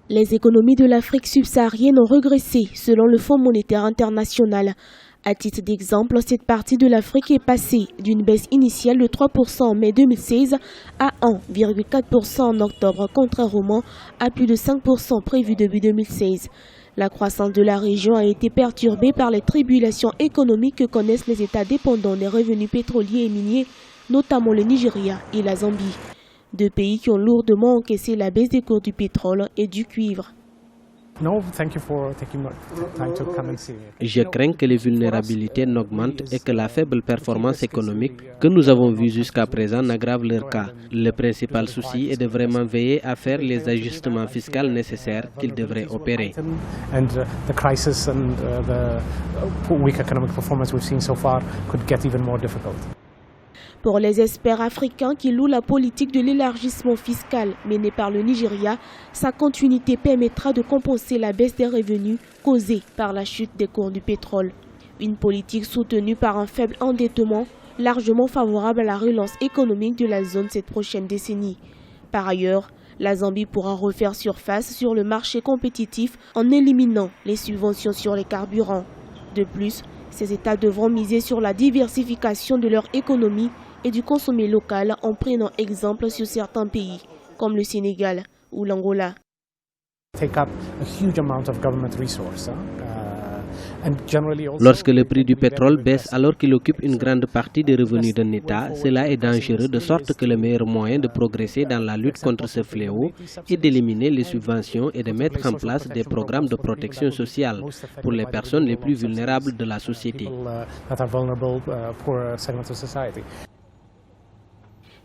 Les économies de l'Afrique subsaharienne ont régressé selon le Fonds monétaire international. À titre d'exemple, cette partie de l'Afrique est passée d'une baisse initiale de 3% en mai 2016 à 1,4% en octobre, contrairement à plus de 5% prévu début 2016. La croissance de la région a été perturbée par les tribulations économiques que connaissent les États dépendants des revenus pétroliers et miniers, notamment le Nigeria et la Zambie. Deux pays qui ont lourdement encaissé la baisse des cours du pétrole et du cuivre. Je crains que les vulnérabilités n'augmentent et que la faible performance économique que nous avons vue jusqu'à présent n'aggrave leur cas. Le principal souci est de vraiment veiller à faire les ajustements fiscaux nécessaires qu'ils devraient opérer. Pour les experts africains qui louent la politique de l'élargissement fiscal menée par le Nigeria, sa continuité permettra de compenser la baisse des revenus causée par la chute des cours du pétrole. Une politique soutenue par un faible endettement, largement favorable à la relance économique de la zone cette prochaine décennie. Par ailleurs, la Zambie pourra refaire surface sur le marché compétitif en éliminant les subventions sur les carburants. De plus, ces États devront miser sur la diversification de leur économie et du consommé local en prenant exemple sur certains pays, comme le Sénégal ou l'Angola. Lorsque le prix du pétrole baisse alors qu'il occupe une grande partie des revenus d'un État, cela est dangereux de sorte que le meilleur moyen de progresser dans la lutte contre ce fléau est d'éliminer les subventions et de mettre en place des programmes de protection sociale pour les personnes les plus vulnérables de la société.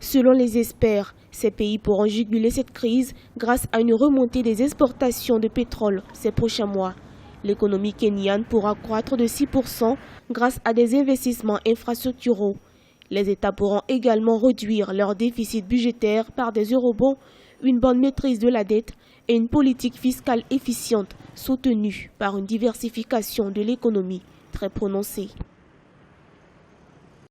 Selon les experts, ces pays pourront juguler cette crise grâce à une remontée des exportations de pétrole ces prochains mois. L'économie kenyane pourra croître de 6% grâce à des investissements infrastructuraux. Les États pourront également réduire leur déficit budgétaire par des eurobonds, une bonne maîtrise de la dette et une politique fiscale efficiente soutenue par une diversification de l'économie très prononcée.